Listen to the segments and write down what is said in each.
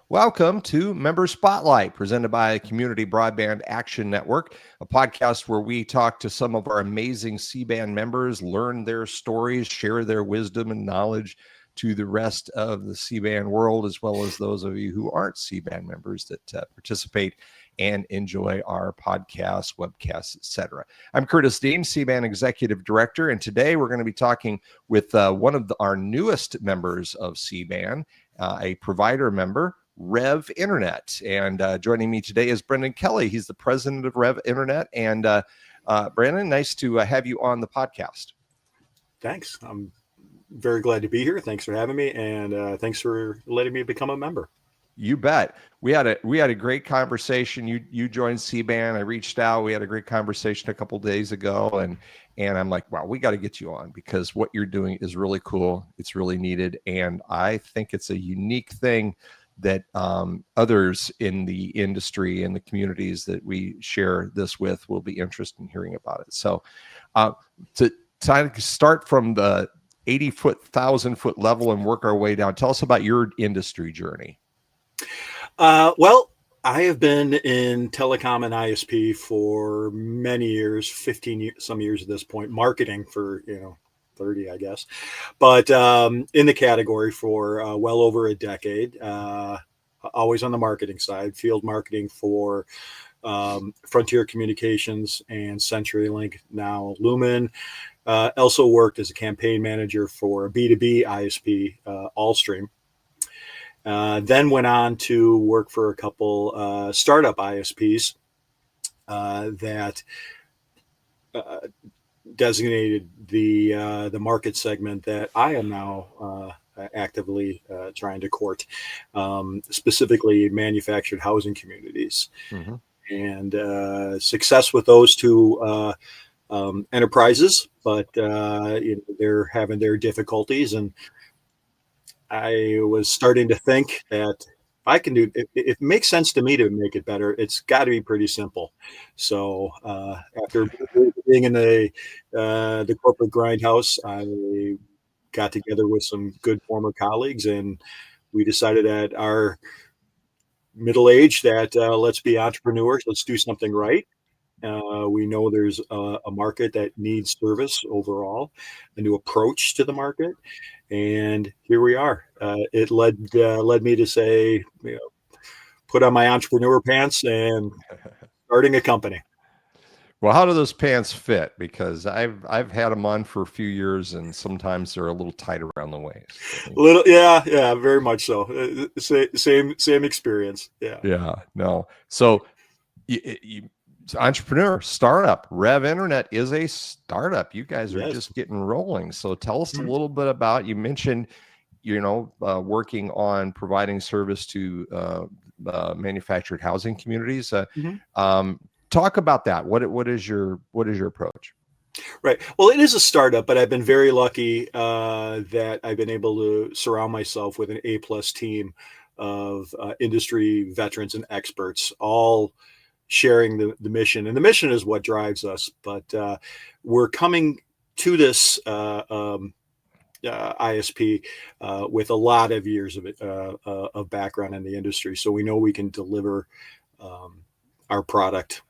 Welcome to Member Spotlight, presented by Community Broadband Action Network, a podcast where we talk to some of our amazing CBAN members, learn their stories, share their wisdom and knowledge to the rest of the CBAN world, as well as those of you who aren't CBAN members that participate and enjoy our podcasts, webcasts, etc. I'm Curtis Dean, CBAN Executive Director, and today we're going to be talking with one of our newest members of CBAN, a provider member, Rev Internet. And joining me today is Brendan Kelly. He's the president of Rev Internet. And Brandon, nice to have you on the podcast. Thanks. I'm very glad to be here. Thanks for having me, and thanks for letting me become a member. You bet. We had a great conversation. You joined CBAN. I reached out. We had a great conversation a couple days ago, and I'm like, wow, we got to get you on because what you're doing is really cool. It's really needed, and I think it's a unique thing that others in the industry and the communities that we share this with will be interested in hearing about it. So to start from the 80-foot, 1,000-foot level and work our way down, tell us about your industry journey. Well, I have been in telecom and ISP for many years, 15 years, some years at this point, marketing for, 30, I guess, but in the category for well over a decade, always on the marketing side, field marketing for Frontier Communications and CenturyLink, now Lumen. Also worked as a campaign manager for a B2B ISP, Allstream. Then went on to work for a couple startup ISPs that designated the market segment that I am now actively trying to court, specifically manufactured housing communities. Mm-hmm. And success with those two enterprises, but they're having their difficulties. And I was starting to think that I can do it. It makes sense to me to make it better. It's got to be pretty simple. So after being in the corporate grindhouse, I got together with some good former colleagues, and we decided at our middle age that let's be entrepreneurs. Let's do something right. We know there's a market that needs service overall, a new approach to the market. And here we are. It led me to say, put on my entrepreneur pants and starting a company. Well, how do those pants fit? Because I've had them on for a few years, and sometimes they're a little tight around the waist. Yeah, very much so. Same experience. Yeah. No. So you entrepreneur, startup, Rev Internet is a startup. You guys are just getting rolling. So tell us a little bit about, you mentioned, working on providing service to manufactured housing communities. Talk about that. What is your approach? Right. Well, it is a startup, but I've been very lucky that I've been able to surround myself with an A+ team of industry veterans and experts, all sharing the mission. And the mission is what drives us. But we're coming to this ISP with a lot of years of background in the industry. So we know we can deliver our product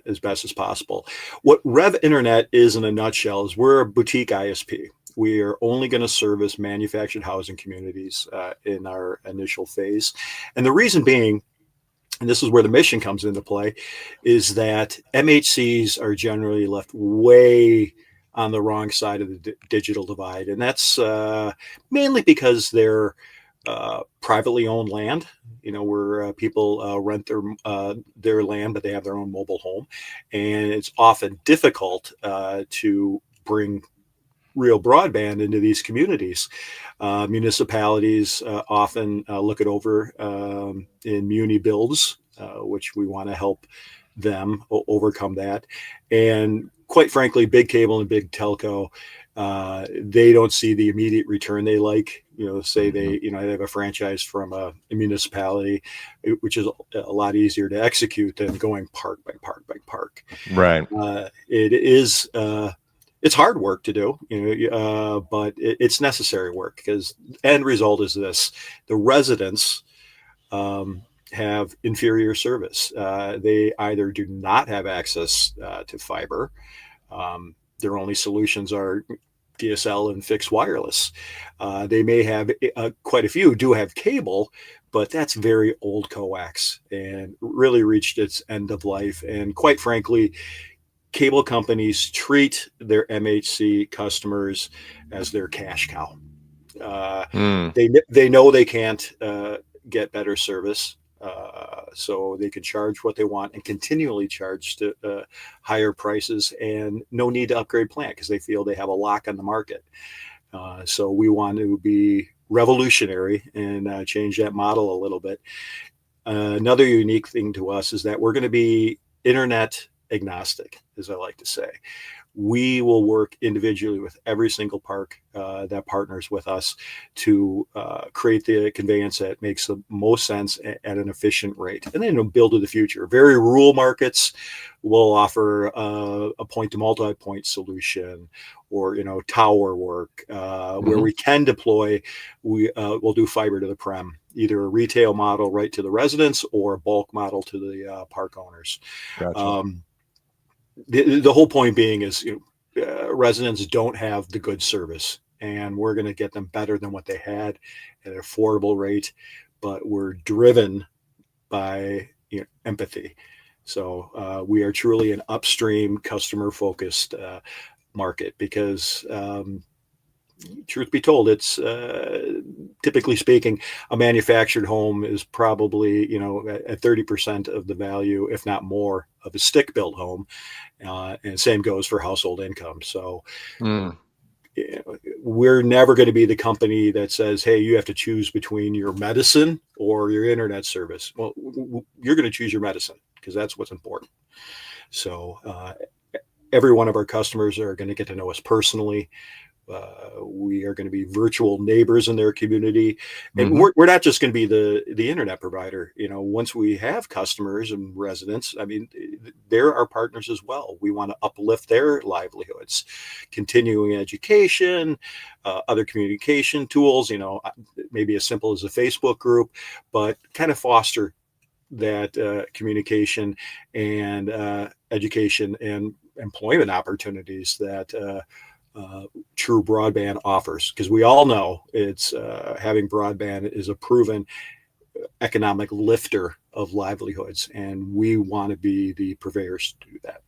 as best as possible. What Rev Internet is in a nutshell is we're a boutique ISP. We are only going to service manufactured housing communities in our initial phase. And the reason being, and this is where the mission comes into play, is that MHCs are generally left way on the wrong side of the digital divide. And that's mainly because they're privately owned land, where people rent their land, but they have their own mobile home. And it's often difficult to bring real broadband into these communities. Municipalities often look it over in muni builds, which we want to help them overcome that. And quite frankly, big cable and big telco, they don't see the immediate return they like. Say they have a franchise from a municipality, which is a lot easier to execute than going park by park by park. Right. It is. It's hard work to do, but it's necessary work, because end result is this: the residents have inferior service. They either do not have access to fiber. Their only solutions are DSL and fixed wireless. They may have quite a few do have cable, but that's very old coax and really reached its end of life. And quite frankly, cable companies treat their MHC customers as their cash cow. They know they can't get better service, so they can charge what they want and continually charge to higher prices, and no need to upgrade plan because they feel they have a lock on the market. So we want to be revolutionary and change that model a little bit. Another unique thing to us is that we're going to be internet agnostic, as I like to say. We will work individually with every single park that partners with us to create the conveyance that makes the most sense at an efficient rate, and then build to the future. Very rural markets will offer a point to multi-point solution, or tower work where we can deploy. We'll do fiber to the prem, either a retail model right to the residents or a bulk model to the park owners. Gotcha. The whole point being is residents don't have the good service, and we're going to get them better than what they had at an affordable rate, but we're driven by empathy. So we are truly an upstream customer focused market because truth be told, it's typically speaking, a manufactured home is probably, at 30% of the value, if not more, of a stick-built home. And same goes for household income. So we're never going to be the company that says, hey, you have to choose between your medicine or your internet service. Well, you're going to choose your medicine because that's what's important. So every one of our customers are going to get to know us personally. We are going to be virtual neighbors in their community, and we're not just going to be the internet provider. Once we have customers and residents, I mean, they're our partners as well. We want to uplift their livelihoods, continuing education, other communication tools. Maybe as simple as a Facebook group, but kind of foster that communication and education and employment opportunities that true broadband offers, because we all know it's having broadband is a proven economic lifter of livelihoods, and we want to be the purveyors to do that.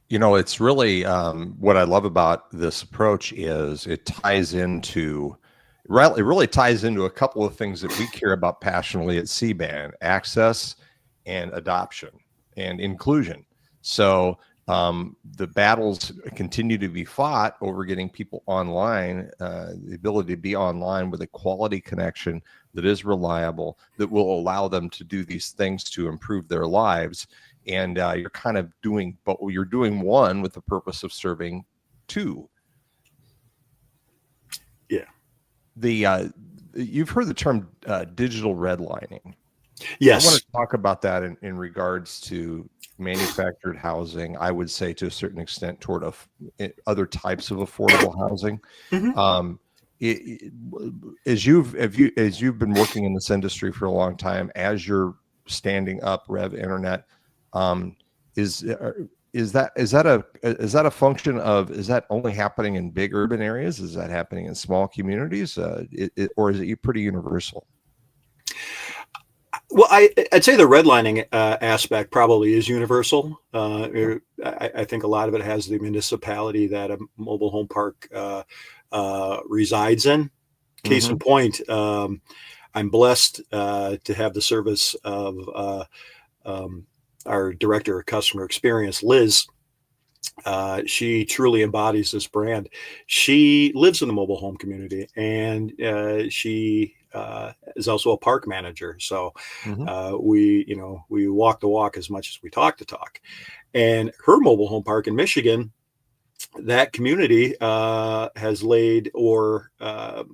It's really what I love about this approach is it really ties into a couple of things that we care about passionately at CBAN: access and adoption and inclusion. So the battles continue to be fought over getting people online, the ability to be online with a quality connection that is reliable, that will allow them to do these things to improve their lives. And you're kind of doing, but you're doing one with the purpose of serving two. Yeah. You've heard the term digital redlining. Yes. I want to talk about that in regards to manufactured housing. I would say to a certain extent toward other types of affordable housing. As you've been working in this industry for a long time, as you're standing up Rev Internet, is that a function of, is that only happening in big urban areas? Is that happening in small communities, or is it pretty universal? Well, I'd say the redlining aspect probably is universal. I think a lot of it has the municipality that a mobile home park resides in. Case in point, I'm blessed to have the service of our director of customer experience, Liz. She truly embodies this brand. She lives in the mobile home community, and she is also a park manager. So we walk the walk as much as we talk the talk. And her mobile home park in Michigan, that community has laid, or I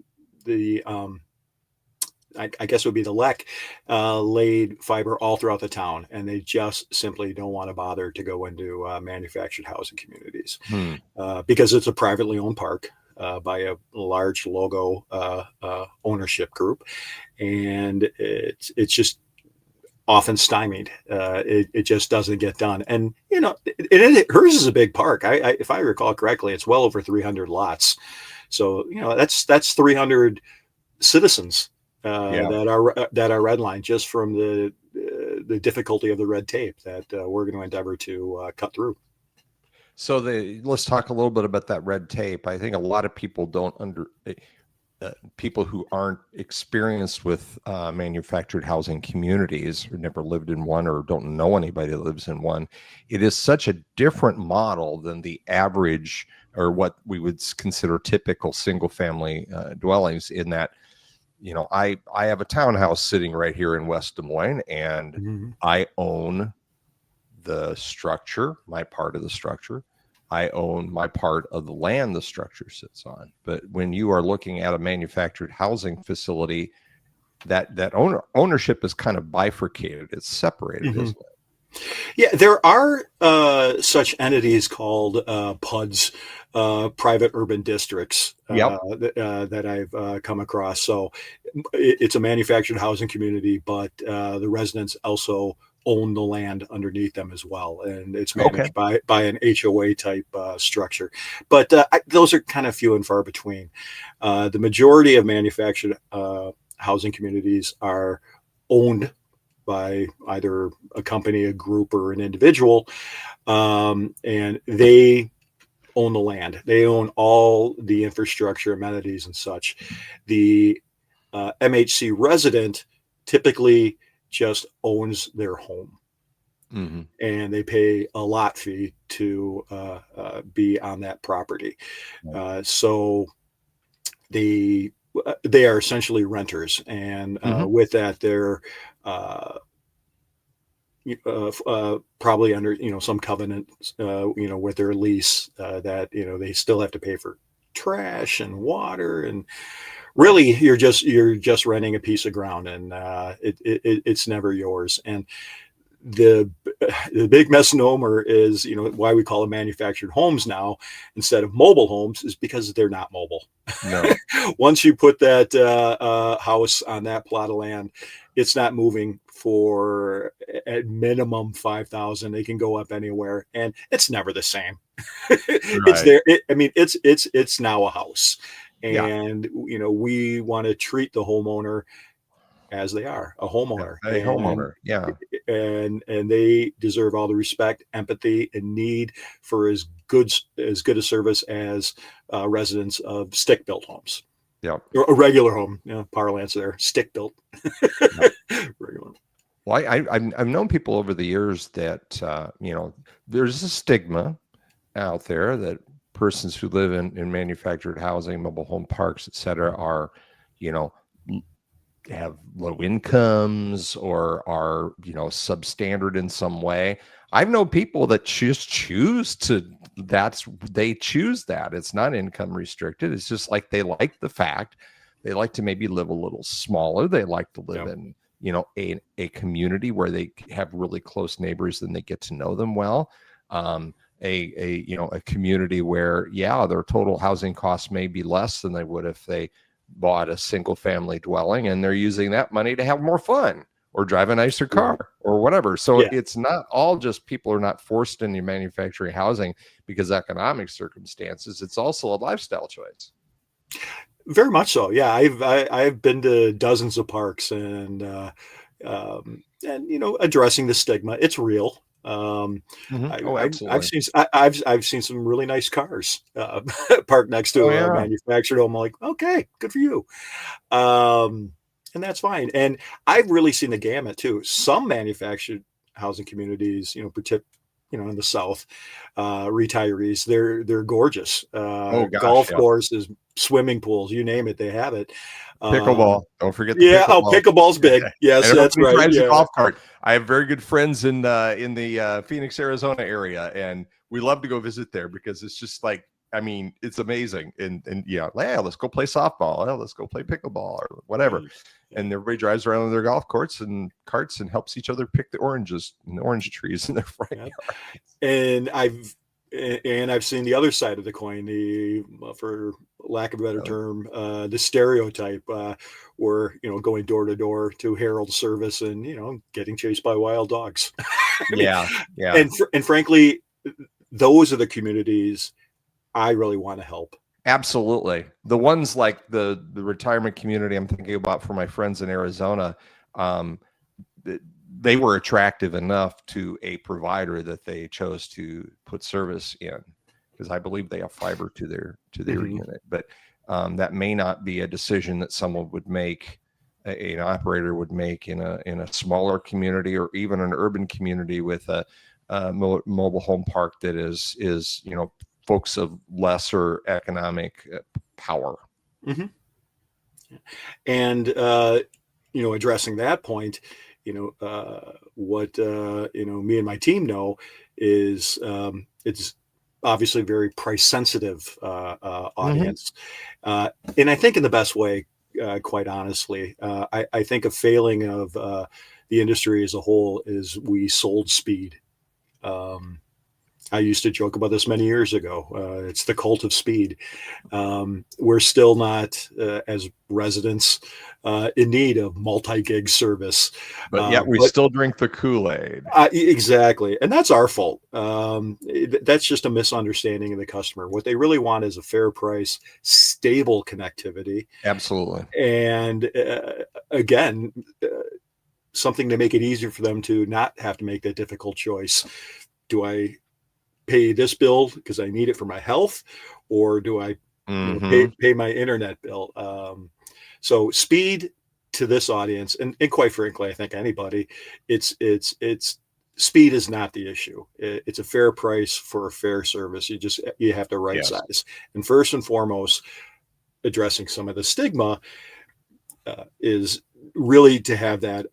guess it would be the LEC, laid fiber all throughout the town, and they just simply don't want to bother to go into manufactured housing communities because it's a privately owned park. by a large logo ownership group, and it's just often stymied. It just doesn't get done. And hers is a big park. If I recall correctly, it's well over 300 lots. So that's 300 citizens that are redlined just from the difficulty of the red tape that we're going to endeavor to cut through. So let's talk a little bit about that red tape. I think a lot of people people who aren't experienced with manufactured housing communities, or never lived in one, or don't know anybody that lives in one, it is such a different model than the average, or what we would consider typical single family dwellings, in that, I have a townhouse sitting right here in West Des Moines, and I own the structure, my part of the structure. I own my part of the land the structure sits on. But when you are looking at a manufactured housing facility, that ownership is kind of bifurcated. It's separated, isn't it? Yeah, there are such entities called PUDs, private urban districts, that I've come across. So it's a manufactured housing community, but the residents also own the land underneath them as well, and it's managed by an HOA type structure. But those are kind of few and far between. The majority of manufactured housing communities are owned by either a company, a group, or an individual, and they own the land. They own all the infrastructure, amenities, and such. The MHC resident typically just owns their home, and they pay a lot fee to be on that property. So they are essentially renters, and with that, they're probably under some covenant with their lease that they still have to pay for trash and water, and really you're just renting a piece of ground, and it's never yours. And the big misnomer is why we call them manufactured homes now instead of mobile homes is because they're not mobile. No. Once you put that house on that plot of land, it's not moving for at minimum 5,000. They can go up anywhere, and it's never the same. It's there. It's now a house, and we want to treat the homeowner as they are, a homeowner. A homeowner. Yeah. And they deserve all the respect, empathy, and need for as good a service as residents of stick-built homes. Yeah. Or a regular home, parlance there, stick-built. Regular. Well, I've known people over the years that, there's a stigma out there that persons who live in manufactured housing, mobile home parks, et cetera, are, have low incomes or are, substandard in some way. I've known people that choose that. It's not income restricted. It's just like they like the fact they like to maybe live a little smaller. They like to live in, a community where they have really close neighbors and they get to know them well. A community where, their total housing costs may be less than they would if they bought a single family dwelling, and they're using that money to have more fun or drive a nicer car or whatever. So it's not all just people are not forced into manufacturing housing because economic circumstances. It's also a lifestyle choice. Very much so. Yeah. I've been to dozens of parks, and addressing the stigma. It's real. Absolutely. I've seen some really nice cars parked next to a manufactured home. I'm like, okay, good for you. And that's fine. And I've really seen the gamut too. Some manufactured housing communities, in the South, retirees, they're gorgeous. Golf courses, swimming pools, you name it, they have it. Pickleball. Don't forget the pickleball. Pickleball's big. Yes, that's right. Drives a golf cart. I have very good friends in the Phoenix, Arizona area, and we love to go visit there because it's just like, it's amazing. And let's go play softball. Let's go play pickleball or whatever. And everybody drives around with their golf carts and helps each other pick the oranges and the orange trees in their front yard. And And I've seen the other side of the coin, for lack of a better term, the stereotype, where, going door to door to herald service and, getting chased by wild dogs. I mean, Yeah, yeah. and frankly, those are the communities I really want to help. Absolutely. The ones like the retirement community I'm thinking about for my friends in Arizona, um, they were attractive enough to a provider that they chose to put service in, because I believe they have fiber to their unit. But that may not be a decision that someone would make, an operator would make in a smaller community or even an urban community with a mobile home park that is folks of lesser economic power. Mm-hmm. And addressing that point, what me and my team know is, it's obviously a very price sensitive audience, and I think in the best way. Quite honestly, I think a failing of the industry as a whole is we sold speed. I used to joke about this many years ago. It's the cult of speed. We're still not, as residents, in need of multi-gig service. But yet we still drink the Kool-Aid. Exactly. And that's our fault. That's just a misunderstanding of the customer. What they really want is a fair price, stable connectivity. Absolutely. And again, something to make it easier for them to not have to make that difficult choice. Do I pay this bill because I need it for my health, or do I pay my internet bill? So speed to this audience, and quite frankly, I think anybody, it's speed is not the issue. It's a fair price for a fair service. You have to right size. And first and foremost, addressing some of the stigma is really to have that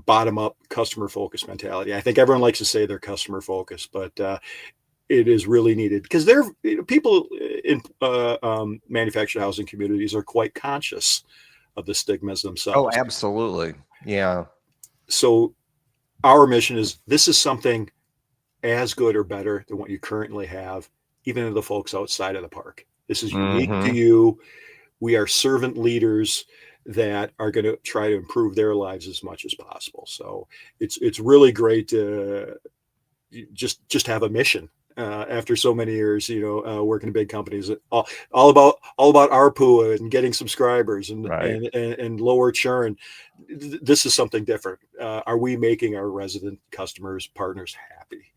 bottom-up customer-focused mentality. I think everyone likes to say they're customer-focused, but it is really needed, because people in manufactured housing communities are quite conscious of the stigmas themselves. Oh, absolutely. Yeah. So our mission is, this is something as good or better than what you currently have, even to the folks outside of the park. This is unique to you. We are servant leaders that are going to try to improve their lives as much as possible. So it's really great to just have a mission after so many years, working in big companies, all about ARPU and getting subscribers and lower churn. This is something different. Are we making our resident customers, partners happy?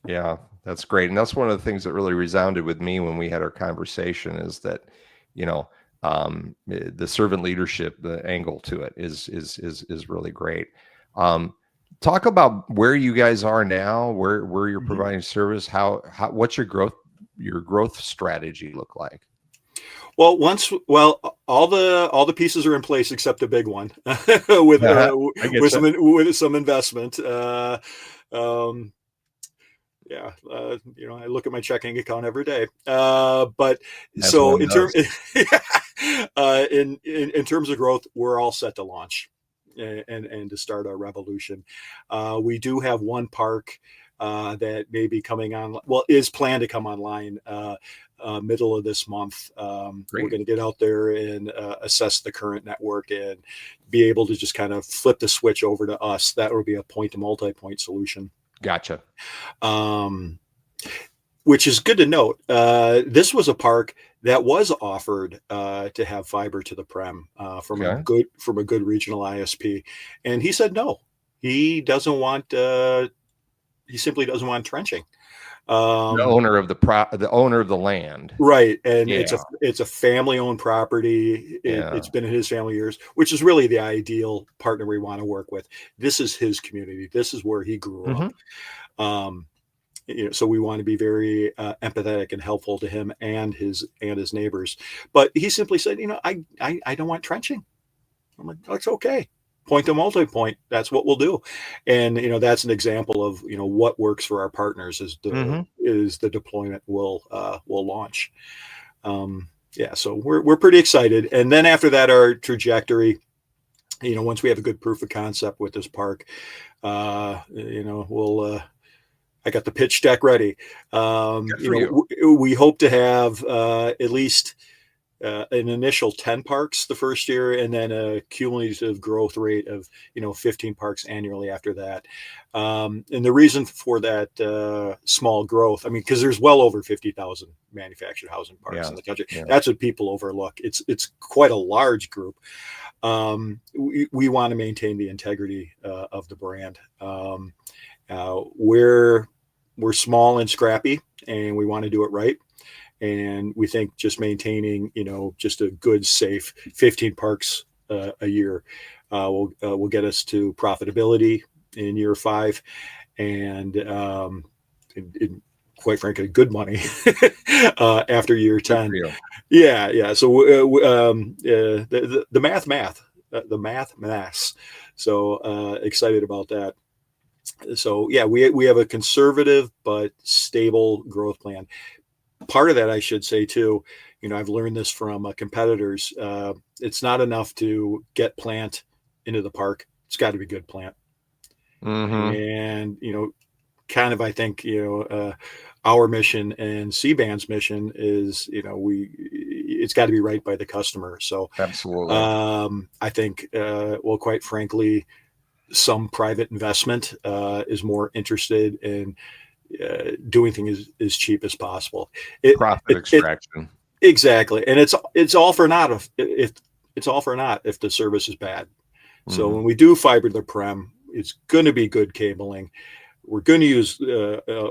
Yeah, that's great. And that's one of the things that really resounded with me when we had our conversation, is that, the servant leadership, the angle to it is really great. Talk about where you guys are now, where you're providing service, how what's your growth strategy look like? Well, all the pieces are in place except a big one with some investment. I look at my checking account every day. But That's so in terms of growth, we're all set to launch and to start our revolution. We do have one park that may be coming on, is planned to come online middle of this month. We're going to get out there and assess the current network and be able to just kind of flip the switch over to us. That will be a point to multi-point solution. Gotcha. Which is good to note. This was a park that was offered to have fiber to the prem from a good regional ISP, and he said no. He doesn't want. He simply doesn't want trenching. The owner of the land, right? And it's a family-owned property. It's been in his family years, which is really the ideal partner we want to work with. This is his community. This is where he grew up. So we want to be very empathetic and helpful to him and his neighbors. But he simply said, I don't want trenching. I'm like, that's okay. Point to multi-point. That's what we'll do. And that's an example of what works for our partners is the deployment will launch. So we're pretty excited. And then after that, our trajectory, once we have a good proof of concept with this park, we'll I got the pitch deck ready. Good for you. We hope to have at least an initial 10 parks the first year, and then a cumulative growth rate of 15 parks annually after that. And the reason for that small growth, I mean, because there's well over 50,000 manufactured housing parks in the country. Yeah. That's what people overlook. It's quite a large group. We want to maintain the integrity of the brand. We're small and scrappy, and we want to do it right. And we think just maintaining, just a good, safe 15 parks a year will get us to profitability in year 5, and quite frankly, good money after year 10. Yeah. So the math. So excited about that. So yeah, we have a conservative but stable growth plan. Part of that, I should say too, I've learned this from competitors. It's not enough to get plant into the park. It's got to be good plant. And, kind of, I think, our mission and CBAN's mission is, it's got to be right by the customer. So absolutely. I think, well, quite frankly, some private investment is more interested in doing things as cheap as possible. Profit extraction. Exactly. And it's all for naught if the service is bad. So when we do fiber to the prem, it's going to be good cabling. We're going to use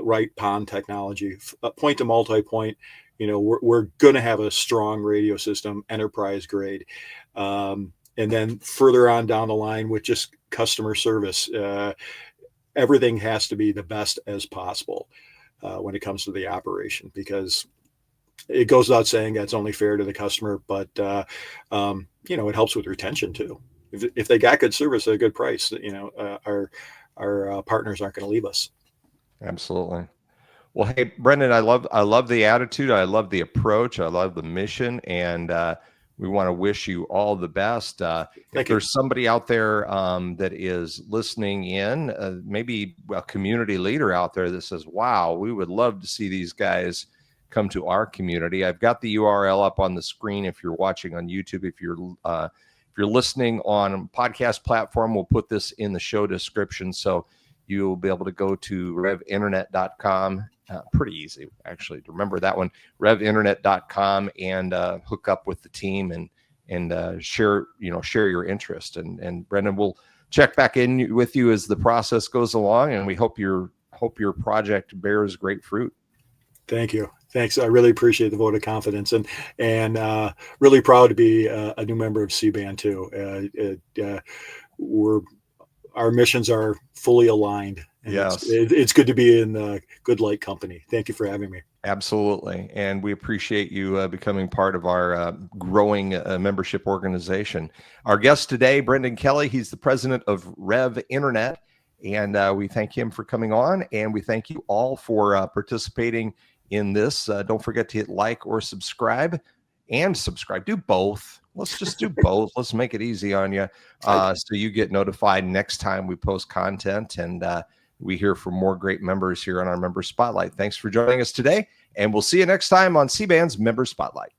right PON technology, point to multi-point. We're going to have a strong radio system, enterprise grade. And then further on down the line with just customer service, everything has to be the best as possible when it comes to the operation, because it goes without saying that's only fair to the customer, but it helps with retention too. If they got good service at a good price, our partners aren't going to leave us. Absolutely. Well, hey, Brendan, I love the attitude. I love the approach. I love the mission, and we want to wish you all the best. If there's somebody out there that is listening in, maybe a community leader out there that says, wow, we would love to see these guys come to our community. I've got the URL up on the screen if you're watching on YouTube. If you're listening on a podcast platform, we'll put this in the show description. So you'll be able to go to REVinternet.com. Pretty easy, actually, to remember that one, REVinternet.com, and hook up with the team and share your interest. And Brendan, we'll check back in with you as the process goes along, and we hope your project bears great fruit. Thank you. Thanks. I really appreciate the vote of confidence, and really proud to be a new member of CBAN too. Our missions are fully aligned. Yes. It's good to be in good light company. Thank you for having me. Absolutely. And we appreciate you becoming part of our growing membership organization. Our guest today, Brendan Kelly, he's the president of Rev Internet. And we thank him for coming on. And we thank you all for participating in this. Don't forget to hit like or subscribe. Do both. Let's just do both. Let's make it easy on you, so you get notified next time we post content, and we hear from more great members here on our Member Spotlight. Thanks for joining us today, and we'll see you next time on CBAN's Member Spotlight.